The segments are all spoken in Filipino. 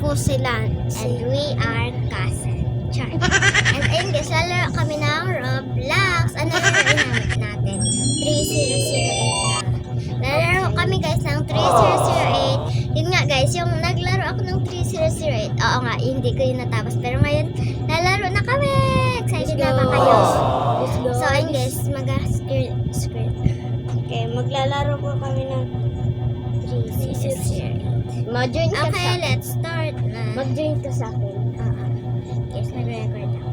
po sila. And we are cousin. Char. And ayun guys, lalaro kami ng Roblox. Ano laruin natin? 3008 na. Lalaro kami guys ng 3008. Yun nga guys, yung naglaro ako ng 3008. Oo nga, hindi ko yun natapos. Pero ngayon, lalaro na kami. Excited na ba kayo? Let's go. So ayun guys, mag-screen. Okay, maglalaro po kami ng 3008. mag-join ka Okay, sa let's start na. mag-join ka sa akin. Yes, nag-record ako.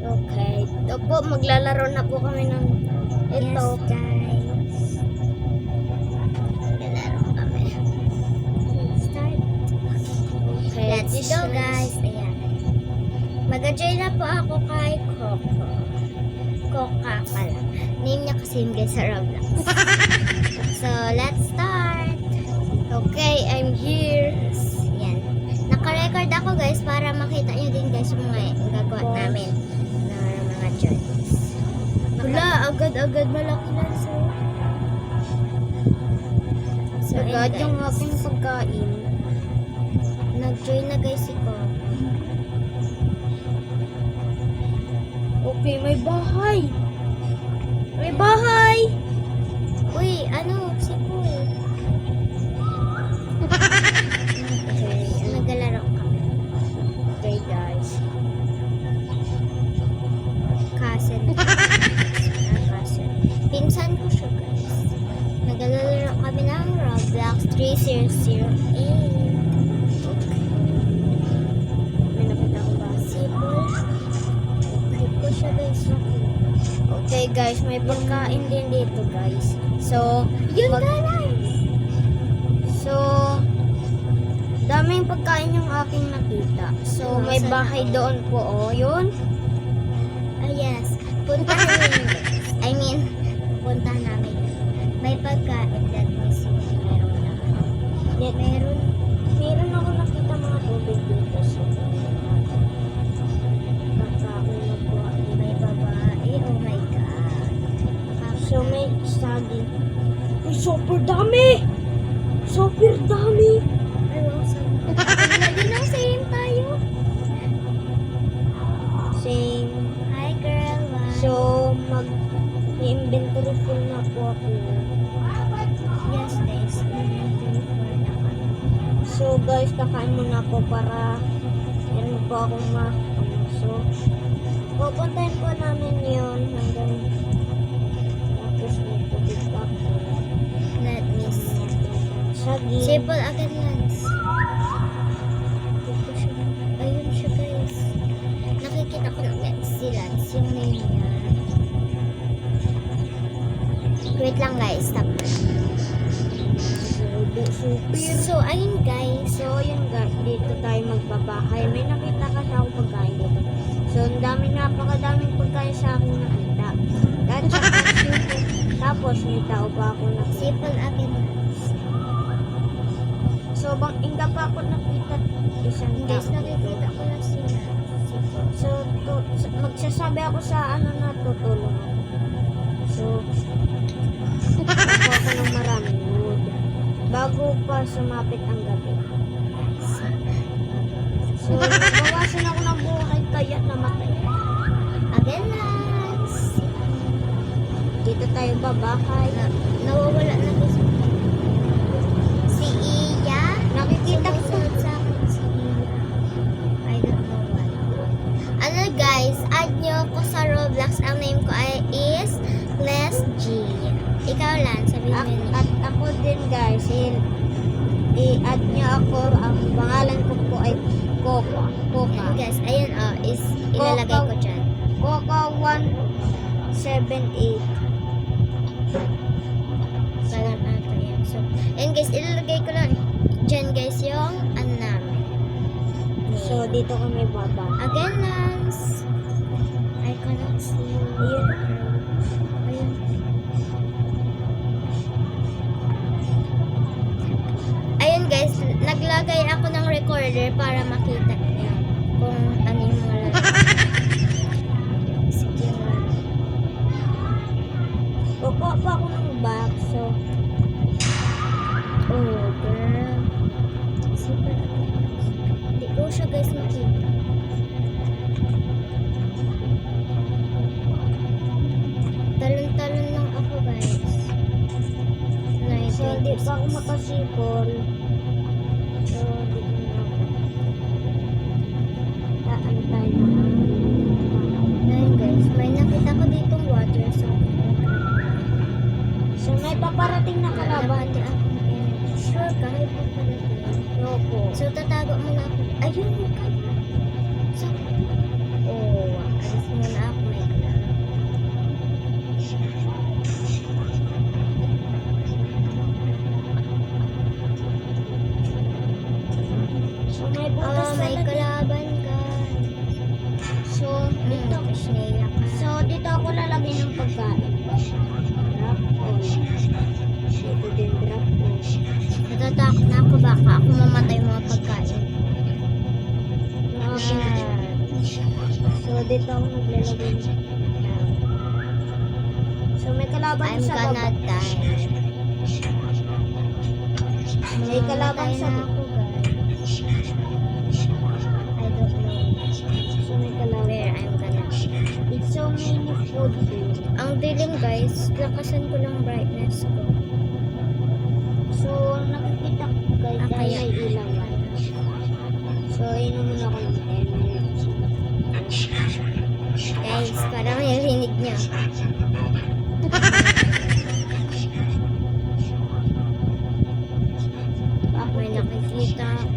Okay. Ito po, maglalaro na po kami ng ito. Yes, guys. Naglalaro kami. Start. Okay. Let's this go, is- guys. Ayan. Mag-join na po ako kay Coco. Coca pala. Name niya kasi yung guys sa Roblox. So, let's start. Okay, I'm here. Yan. Naka-record ako guys para makita nyo din guys yung mga gagawa namin na mga joins. Wala, agad-agad malaki na sa'yo. So, ayun, Agad yung guys. aking pagkain. Nag-join na guys si Coco. Okay, may bahay. May bahay! Uy, ano? Si Poy. Okay, naglalaro kami. Okay, guys. Cousin. Cousin. Pinsan ko siya, guys. Naglalaro kami ng Roblox 3008. Okay. May nakita ko ba? Si Poy. Click ko siya, guys. Okay, guys, may pagkain din dito, guys. So, Yun mag- na, guys. So, daming pagkain yung aking nakita. So, Oh, may saan bahay ako? doon po, oh. Yun. Ah, yes. Puntahan namin, guys. I mean, puntahan namin. May pagkain. Let me see. Meron na. Meron ako nakita mga tubig dito. So, kakain na po. May babae. Oh my God. So, may saging. Uy, super dami! Super dami! Ay, wow. Lagi na same tayo. Same. Hi, girl. Wow. So, mag-inventory full na po ako. yes, guys. Inventory for na kami. So, guys, kakain muna po para meron po akong so, pupuntahin po namin yun hanggang tapos may tubig pa po. Let me see. Saging. Simple agad Lance. Dito siya. Ayun siya, guys. Nakikita ko na si Lance. Yung name niya. Wait lang, guys. Stop. Super. So, ayun, guys. So, yun guys, dito tayo magbabahay. May nakita kasi ako pagkain dito. So, ang dami, napakadaming pagkain sa akin nakita. Tapos, may tao pa ako nakita. Simple agad Lance. So, bang inga pa ako nakita isang Guys, tao. nakikita ko na si Lance. So, magsasabi ako sa ano na tutulong ako. So, ako ng maraming wood. Bago pa sumapit ang gabi. So, nabawasan ako ng buhay kaya namatay. Again, Lance. Dito tayo babahay. Nawawala na guys. Si Iya. Nakikita ko. Sumusunod sa akin si Iya. I don't know why. Ano guys, add nyo ko sa Roblox. Ang name ko is Les G. Ikaw lang, sabihin mo yun. At ako din guys, i-add nyo ako. Ang pangalan ko po ay Coca. Ayan, guys, ayun is ilalagay ko dyan. Coca 178. Parang ato yan. So, ayun guys, ilalagay ko lang dyan guys yung ano namin. So, dito kami baba. Again, Lance. I cannot see you. Ayun. Ayun. Ayun guys, naglagay ako ng recorder para makita niyo kung ano yung mga sige nga. Kukuha pa ako ng box. So, Oh girl. Super. Hindi pa ako makasipol. So, dito na ako. Taantay na. Ayun guys, may nakita ko ditong water so So, may paparating na kalaban. kalabati ako. Sure ka, may paparating. Opo. So, tatago muna ako. Ayun, yung ka. So, alis muna ako. May kalaban. So, may butas May talaga. kalaban ka. So, dito. Pisneya ka. So, dito ako lalagay ng pagkain. Drop all. Dito din drop all. Natatakot na ako baka ako mamatay mga pagkain. So, dito ako naglalagay ng So, may kalaban I'm sa gonna baba. die. May kalaban Mamatay sa na baba. ako, guys. I don't know So, may kalaban. where I'm gonna die. It's so many food here. Ang dilim guys, lakasan ko lang brightness ko. So, nakikita ko guys dahil Kaya may ilaw. So, inom muna ako ng 10 minutes. Guys, parang narinig niya. May nakikita ako.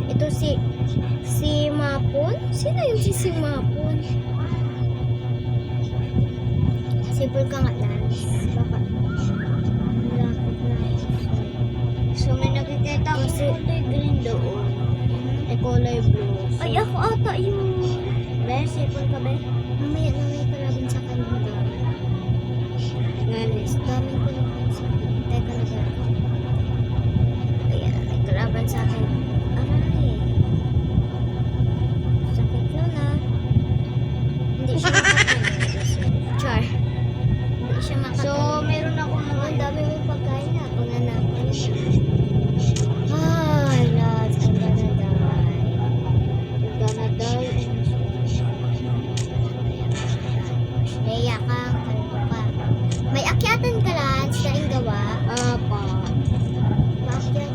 Ito si Mapon? Sino yung si Mapon? Sipol ka nga Lance. Baka lapit na. So, may nakikita ko Kasi- kulay green doon. May kulay blue. So, Ay, ako ata yung... be, sipon ka be? Mamaya na may kalaban sa kanila. Nganis. Daming kalaban sa akin. Teka na ba? Ayan, may kalaban sa akin. Aray. Sakit yun ah. Hindi siya makatayo. Char. Hindi siya makatayo. So, meron akong mga Ang dami mong pagkain na. Panganapin siya. Ay, lads. I'm gonna die. gonna die. Naiya ka. Kalbo ka. May akyatan ka lang. Daing gawa. Apa. Akyat.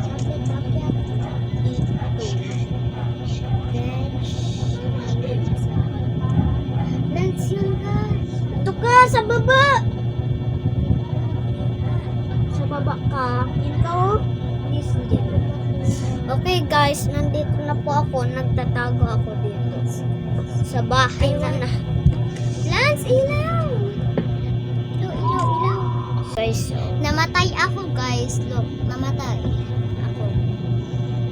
Lance yun ka. Ito ka, sa baba! Sa baba ka. Yun ka, oh. Yes, dito. Okay, guys. Nandito na po ako. Nagtatago ako dito. Sa bahay na na. Lance, ilaw! Ilaw. Guys, so, Namatay ako, guys. Look, namatay ako.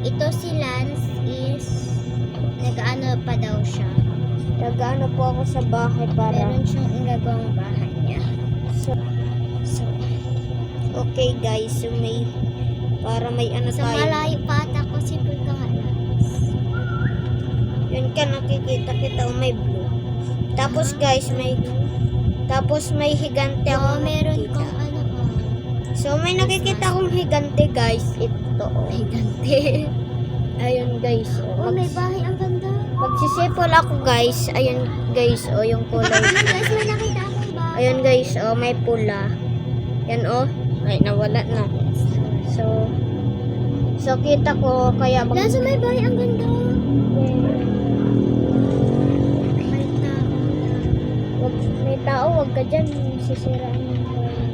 Ito si Lance is nag-ano pa daw siya. nag-ano po ako sa bahay para... Meron siyang inagawang bahay niya. So, okay, guys. So, may... Para may ano Sa tayo. malayo pa ata ko si Pulka nga Lance. Yun ka, nakikita kita. Oh, may blue. Tapos, guys, may... Tapos, may higante Oo, ako meron nakikita. kang ano So, may nakikita akong higante, guys. Ito, oh. Higante. Ayun, guys. Oh, may bahay ang ganda. Magsisipol ako, guys. Ayun, guys, oh, yung kulay. Ayun guys, may nakita akong bahay. Ayun, guys, oh, may pula. Yan, oh. Ay, nawala na. So, kita ko, kaya bang... Lance, may bahay ang ganda. May tao. Wag, may tao, wag ka dyan. Sisiraan yung bahay.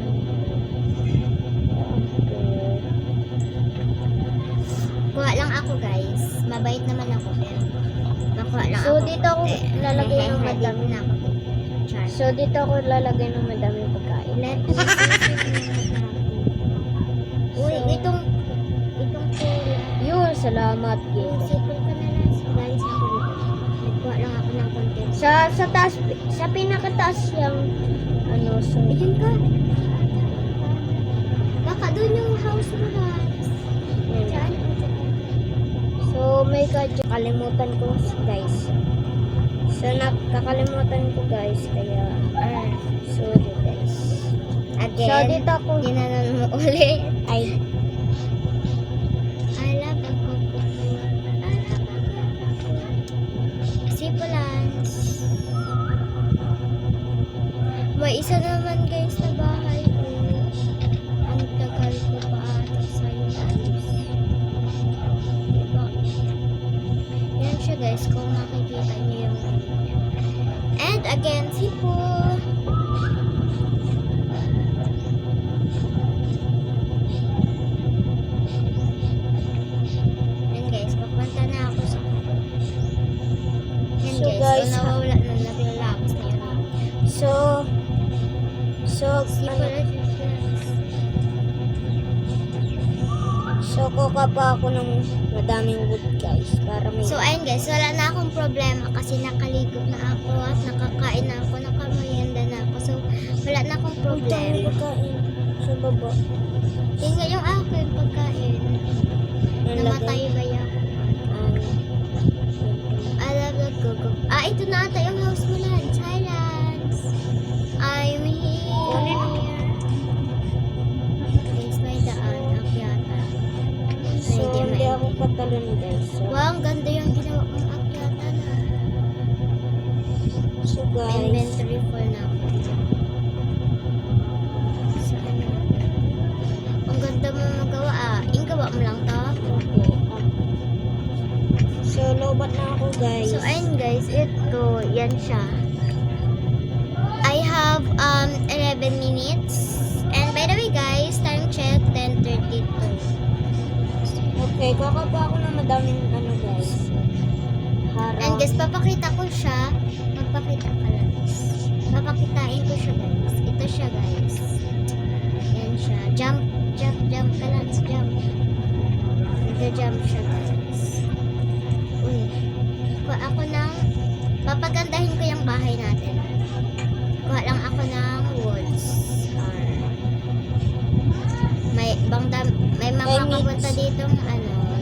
Kuha lang ako guys. Mabait naman ako pero nakuha lang So, ako. dito ako lalagay ng Hehe, madami. dito na ako. Char. So, dito ako lalagay ng madaming pagkain. Let me see. Uy, itong kulay. Yun, salamat, Uy, Gita. sipol ka na lang. Guys, ako dito. Nagkuha lang ako ng content. Sa taas, sa pinakataas yung, ano, so, Ayun ka. Baka doon yung house mo guys. yun. Diyan. So, may kalimutan ko, guys. So, nakakalimutan ko, guys. Kaya, sorry, guys. Again. So, dito ako. Ginanon mo ulit. Ay, Alab ako. Sipulans. May isa naman guys na bahay. Ang tagal ko And again, si Pooh. Yan guys, papunta na ako sa yan So, guys, guys, nawawala na naglalabas na yun. So, Si ano, so kuka pa ako ng madaming wood guys para may So ayun guys, wala na akong problema kasi nakaligo na ako at nakakain na ako, nakamerienda na ako. So wala na akong problema. pagkain sa baba. Tingnan yung akin pagkain. Namatay ba yan? I love the coco. Ah, ito na ata yung house mo lang. Silence. I'm here. Guys, may daan. Akyata. So, Medyo hindi may- ako patalon guys. So, Wow, ang ganda yung ginawa kong akyata na. so May guys, inventory full na ako. So, ano? Ang ganda mo magawa ah. Yung gawa mo lang to. okay. So, lobat na ako guys. So, ayun guys, ito, yan siya. I have 11 minutes. And by the way guys, time check, 10:32. Okay, kuka pa ako ng madaming ano guys. Harang. And guys, papakita ko siya. Magpakita ka lang. Papakitain ko siya guys. Ito siya guys. Yan siya. Jump, jump, jump ka lang. Jump. Nag-jump siya guys. Uy. Kuha ako ng, papagandahin ko yung bahay natin. Kuha lang ako ng woods. May mga Ay, mix. kapunta dito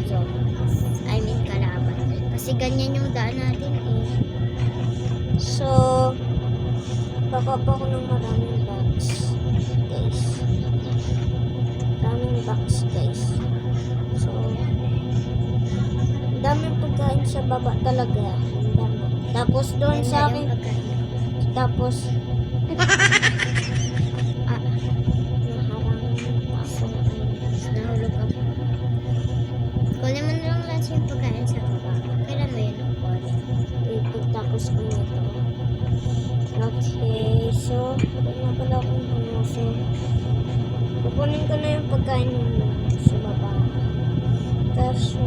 zombies. I mean kalaban. Kasi ganyan yung daan natin eh. So, kuka pa ako ng maraming box guys. Daming box guys. So, daming pagkain sa baba talaga. Ang dami. Tapos doon Ganda sa yung akin, pagkain. tapos Ah, naharang ako. nahulog ako. Kunin mo na lang lahat yung pagkain sa baba. Kailan mo yun ako? Wait, pagtapos ko nito. Okay, so, wala na pala akong ano. So, kukunin ko na yung pagkain sa baba. Kaso,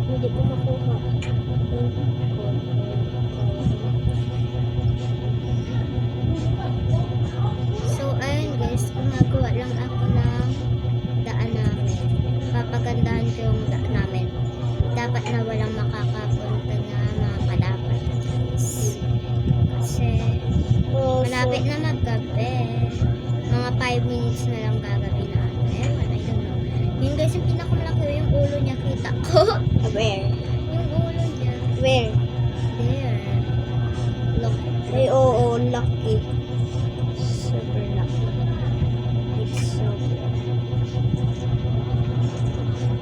hindi ko makuha. So, ayun guys, gumagawa lang ako ng daan namin. Papagandahan ko yung daan namin. Dapat na walang makakapunta na mga kalaban. Kasi, Oh, malapit na maggabi. Mga 5 minutes na lang gagabi na. Ewan, I don't know. Yun guys, yung pinakamalaki yung ulo niya, kita ko. Where? Yung ulo niya. Where? There. Look. Ay, oo, lucky. Super lucky. It's so good.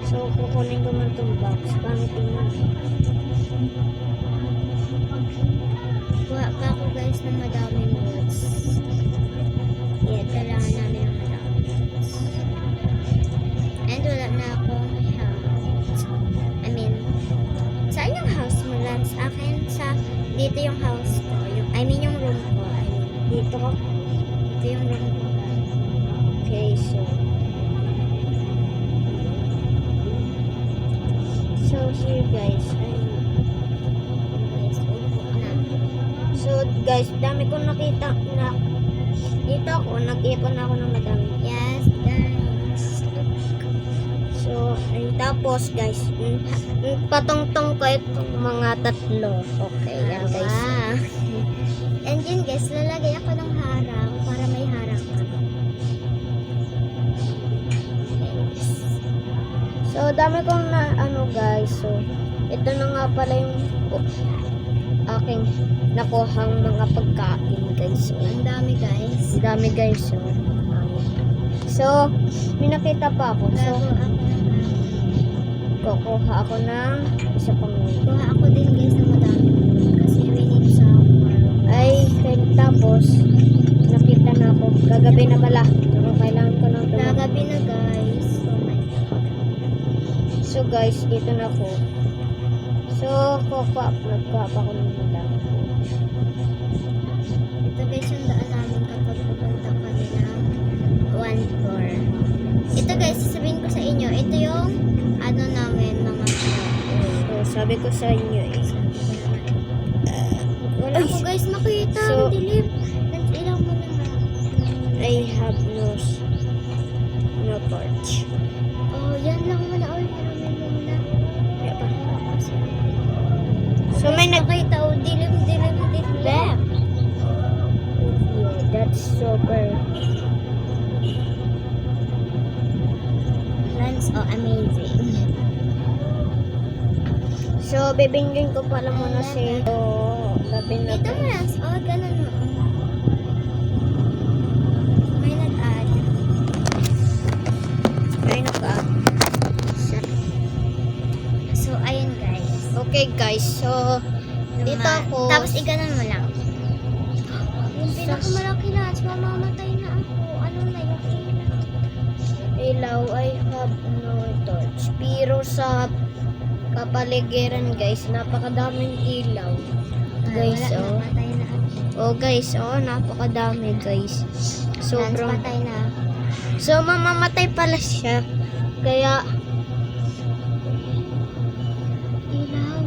So, kukunin ko man itong box. Paano tingnan? Kuha pa ako guys ng madaming woods. Yeah, kailangan namin ng madaming woods. And wala na akong house. I mean, saan yung house mo, Lance? Akin sa, dito yung house ko. I mean yung room ko. Dito ko. Dito yung room ko. Okay, so. So, here guys. Guys, upo na. So, guys, dami kong nakita na dito ako, nag-ipon ako ng madami. Yes, guys. So, ay, tapos guys, patungtong ko itong mga tatlo. Okay, yan guys. Wow. And yun guys, lalagay ako ng harang para may harang ka. Guys. So, dami kong na, ano guys. So, ito na nga pala yung aking nakuhang mga pagkain guys. So, Ang dami guys. ang dami guys. So, may nakita pa ako. So, Gago ako ng kukuha ako ng isa pang kuha ako din guys ng madami. Kasi we need some more. ay, tapos nakita na ako. Gagabi na pala. Pero kailangan ko ng tumawag. Gagabi na guys. Oh my god. So guys, dito na ako. So, nagkuha pa ako ng madami. sabi ko sa inyo eh. Wala ko guys makita. So- Ang dilim. Nag-ilaw mo na nga. I have no torch. Oh, yan lang muna. Oy, hiramin mo muna. Kaya pa. So may Nakita, oh, dilim. Yeah, that's super. Lens, oh, amazing. So, bibingin ko pala muna si labi na Dito mo yan. Oh, ganun mo. May nag-add. Ay, naka. So, ayun guys. Okay, guys. So, dito ako. Tapos, iganon mo lang. Yung pinakamalaki lens, mamamatay na ako. Ano na yung ilaw? Ilaw, I have no torch. Pero sa kapaligiran, guys, napakadaming ilaw. Guys, Wala, oh. napatay na ako. Oh, guys, oh, napakadami, guys. Lens, Sobrang. patay na. So, mamamatay pala siya. Kaya, Ilaw.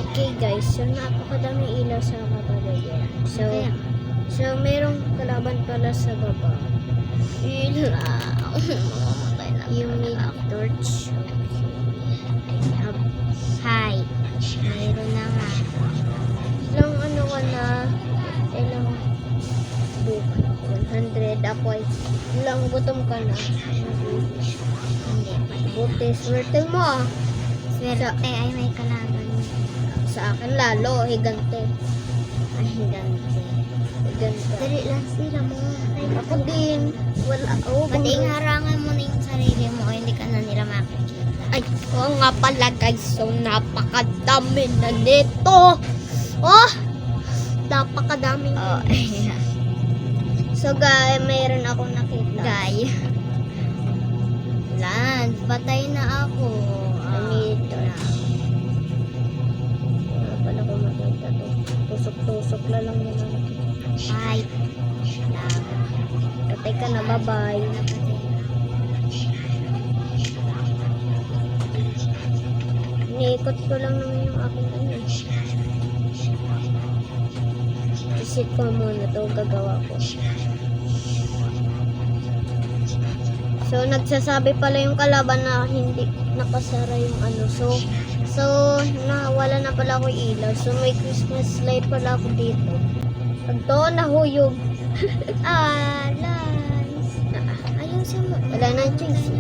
okay, guys. So, napakadaming ilaw sa kapaligiran. So, merong kalaban pala sa baba. Ilaw. Mamamatay na. You need torch. Hi. Mayroon na nga. Ilang ano ka na, ilang bukan, 100, ako ay ilang gutom ka na. Hindi, patay. Buti, swerte mo ah. Swerte ay may kalaban. Sa akin lalo, higante. Ay, gante. Higante. Dali lang sila mo. Ako din, wala, oh, Pati harangan mo na yung sarili mo o hindi ka na nila makikita. ay, oo nga pala guys, so napakadami na nito. Oh, napakadami. Oh, So guys, mayroon akong nakita. Guy. Lance, patay na ako. I need torch. Wala pala ko makita to. Tusok-tusok na lang muna. Ay. Lang. Patay ka na, bye-bye. Iniikot ko lang naman yung aking ano. Isit ko muna to, gagawa ko. So, nagsasabi pala yung kalaban na hindi nakasara yung ano. So, nawala na pala ako ilaw. So, may Christmas light pala ako dito. Pag to, nahuyog. Lance. Ayusin mo. Wala nang chase.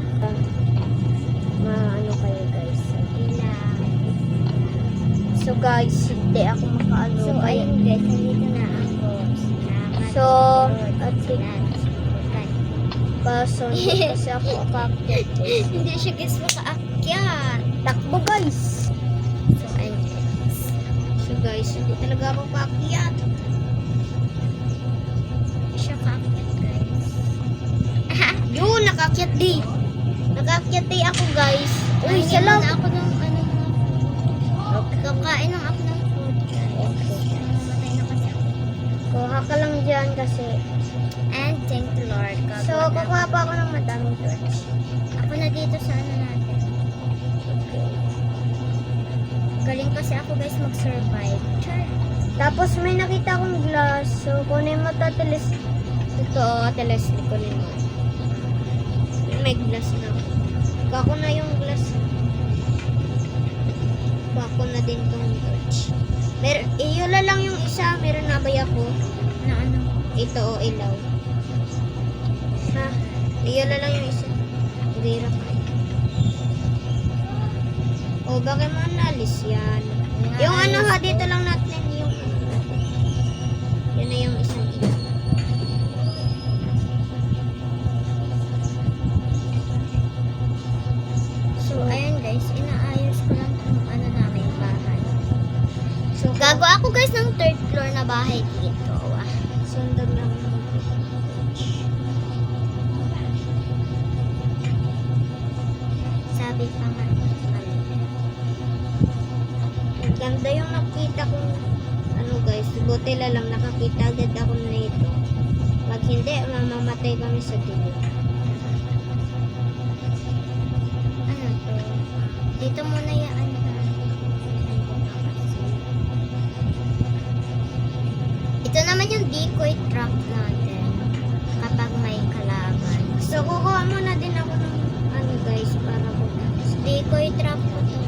Ano kayo guys. Ilang. So, guys, hindi ako makaano. So, kaya, ayun guys, nandito na ako. Salamat. So, Lord. at Lance. Patay. paso, hindi kasi ako akakyat. Hindi siya guys makaakyat. Takbo, guys. So, ayun guys. So, guys, hindi talaga ako kaakyat. Hindi siya kaakyat guys. Yun, nakakyat di. Nakakyat di ako, guys. Uy, Ay, salaw. na ako ng ano mga food. Okay. Kakain lang ako ng food guys. Namamatay na kasi ako. Kuha ka lang dyan kasi. And thank the Lord. So, Gagawa na kukuha pa ako ng madaming torch. ako na dito sa ano natin. Okay. Galing kasi ako guys mag-survive. Char. Tapos may nakita akong glass. So, kunin mo to, ito, kunin mo. May glass na. Bako na yung glass. Bako na din tong torch. Iyula lang yung isa. Meron na ba ako? Na ano? Ito o ilaw. Ha? Iyula lang yung isa. Gira ka. O, bakit mo nalis yan? Yung ano ha, dito lang natin yung ano natin. Yun na yung isang ilaw. So, ayan guys. Inaayos ko lang kung ano namin bahay. So, Gago ako guys ng third floor na bahay dito. sundan lang. Sabi pa nga. Ganda yung nakita kong ano guys, buti na lang nakakita agad ako nito. Pag hindi, mamamatay kami sa dilim. Ano to? Dito muna yan. Ito naman yung decoy trap natin. Kapag may kalaban. So, kukuha muna din ako ng ano guys, para bukas. Decoy trap ko to.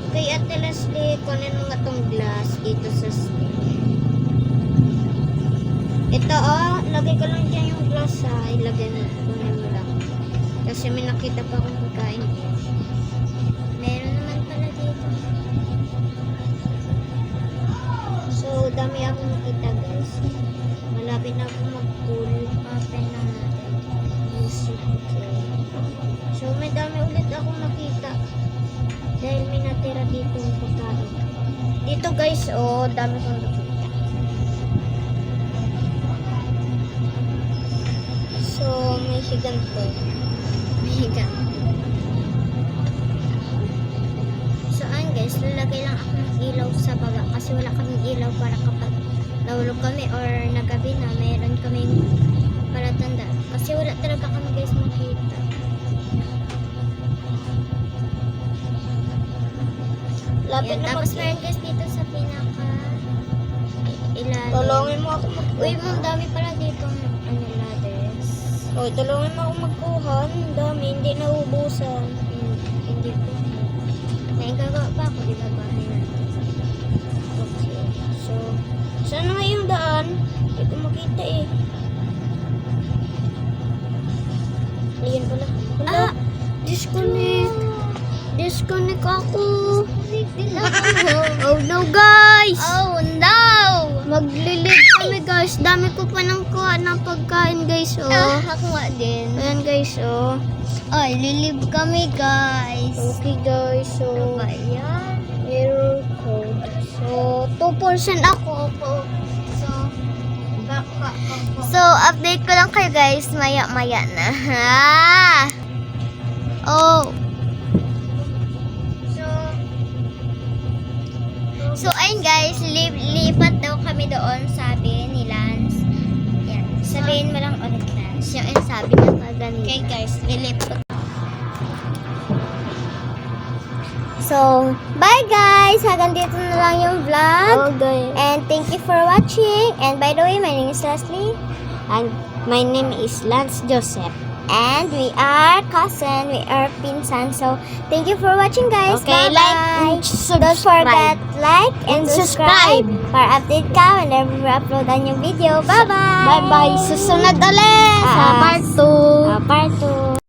Okay, Ate Leslie, kunin mo nga tong glass dito sa stick. Ito lagay ko lang dyan yung glass ilagay mo, kunin mo lang. Kasi may nakita pa akong pagkain. Meron naman pala dito. So, dami akong nakita guys. Malapit na ako mag-pull. Open na natin. Music, okay. So, may dami ulit akong nakita. Dahil may natira dito yung pagkain. Dito guys, dami kong nakita. So, may higante. Mega. So, ayun guys, lalagay lang ako ng ilaw sa baba kasi wala kaming ilaw para kapag nahulog kami or nagabi na, mayroon kaming palatanda. Kasi wala talaga kami guys makita. Lapit Yan, na tapos meron guys dito sa pinaka ilalim. Tulungin mo ako magkuha. Uy, ma'am, dami pala dito ladders. Tulungan mo ako magkuha. Ang dami, hindi naubusan. Hindi ko. Naigagawa pa ako, di ba bahay natin? Okay. So, saan na nga yung daan? Hindi ko makita eh. Ayan pala. Ah! Disconnect. Disconnect ako. Oh no guys! Oh no! Maglilid kami guys. Dami ko pa nang kuha ng pagkain guys. Ako nga din. Ayan guys. Ay, lilib kami guys. Okay guys. Ano ba yan? Error code. So, 2% ako. So, baka ako. So, update ko lang kayo guys. Maya-maya na. Oh. So, ayun guys. Lipat daw kami doon, sabi ni Lance. Yan. Sabihin mo lang ulit, Lance. Yung sabi niya kaganina. Okay guys, Lilipat. So, bye guys! Hanggang dito na lang yung vlog. Okay. And thank you for watching. And by the way, my name is Leslie. And my name is Lance Joseph. And we are cousin. We are pinsan. So, thank you for watching guys. Okay, Bye-bye. like and subscribe. Don't forget like and And subscribe. subscribe. Para update ka whenever we upload a new video. Bye-bye! Bye-bye. Susunod ulit sa Ah, part 2. Part 2.